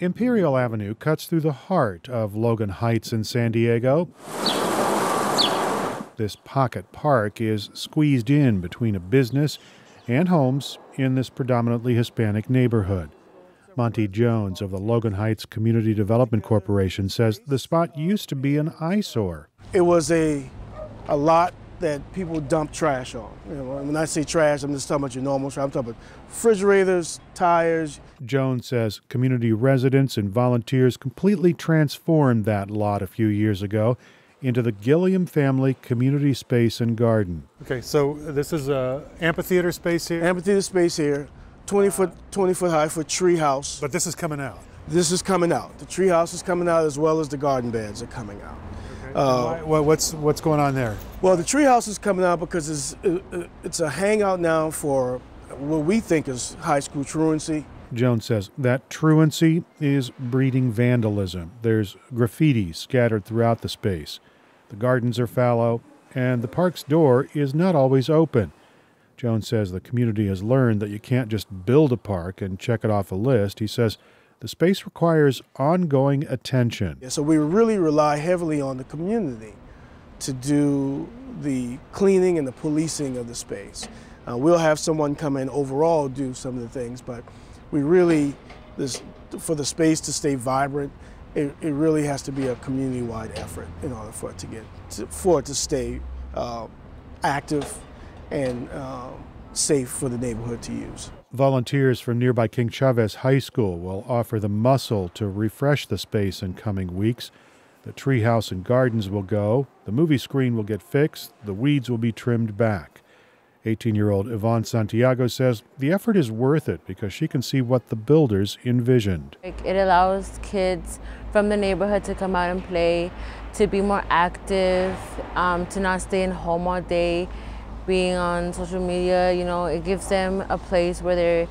Imperial Avenue cuts through the heart of Logan Heights in San Diego. This pocket park is squeezed in between a business and homes in this predominantly Hispanic neighborhood. Monty Jones of the Logan Heights Community Development Corporation says the spot used to be an eyesore. It was a lot that people dump trash on. You know, when I say trash, I'm just talking about your normal trash. I'm talking about refrigerators, tires. Jones says community residents and volunteers completely transformed that lot a few years ago into the Gilliam Family Community Space and Garden. Okay, so this is a amphitheater space here? Amphitheater space here, 20 foot high for tree house. But this is coming out? This is coming out. The tree house is coming out as well as the garden beds are coming out. What's going on there? Well, the treehouse is coming out because it's a hangout now for what we think is high school truancy. Jones says that truancy is breeding vandalism. There's graffiti scattered throughout the space. The gardens are fallow, and the park's door is not always open. Jones says the community has learned that you can't just build a park and check it off a list. He says the space requires ongoing attention. So we really rely heavily on the community to do the cleaning and the policing of the space. We'll have someone come in overall do some of the things, but we really, for the space to stay vibrant, it really has to be a community-wide effort in order for it to stay active and safe for the neighborhood to use. Volunteers from nearby King Chavez High School will offer the muscle to refresh the space in coming weeks. The treehouse and gardens will go, the movie screen will get fixed, the weeds will be trimmed back. 18-year-old Yvonne Santiago says the effort is worth it because she can see what the builders envisioned. It allows kids from the neighborhood to come out and play, to be more active, to not stay in home all day, being on social media. You know, it gives them a place where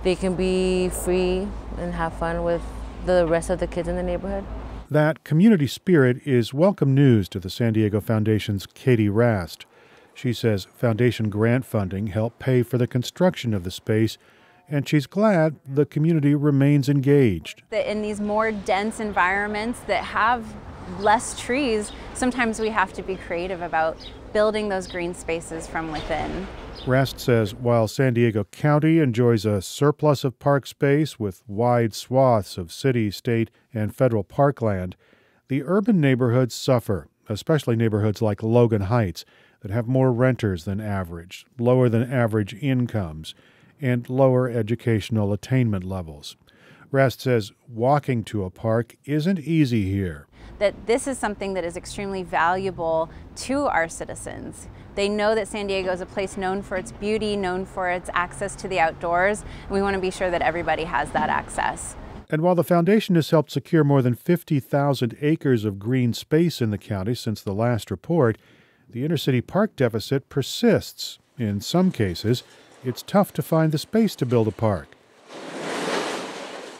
they can be free and have fun with the rest of the kids in the neighborhood. That community spirit is welcome news to the San Diego Foundation's Katie Rast. She says foundation grant funding helped pay for the construction of the space, and she's glad the community remains engaged. In these more dense environments that have less trees, sometimes we have to be creative about building those green spaces from within. Rast says while San Diego County enjoys a surplus of park space with wide swaths of city, state, and federal parkland, the urban neighborhoods suffer, especially neighborhoods like Logan Heights that have more renters than average, lower than average incomes, and lower educational attainment levels. Rast says walking to a park isn't easy here. That this is something that is extremely valuable to our citizens. They know that San Diego is a place known for its beauty, known for its access to the outdoors, and we want to be sure that everybody has that access. And while the foundation has helped secure more than 50,000 acres of green space in the county since the last report, the inner-city park deficit persists. In some cases, it's tough to find the space to build a park.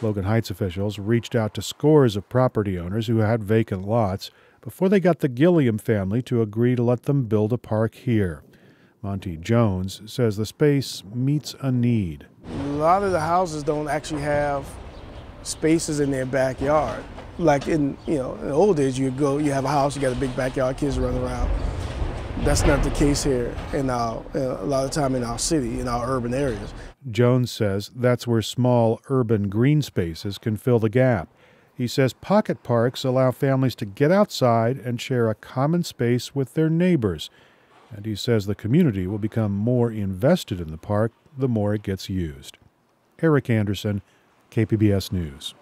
Logan Heights officials reached out to scores of property owners who had vacant lots before they got the Gilliam family to agree to let them build a park here. Monty Jones says the space meets a need. A lot of the houses don't actually have spaces in their backyard. Like in the old days, you have a house, you got a big backyard, kids run around. That's not the case here a lot of time in our city, in our urban areas. Jones says that's where small urban green spaces can fill the gap. He says pocket parks allow families to get outside and share a common space with their neighbors. And he says the community will become more invested in the park the more it gets used. Erik Anderson, KPBS News.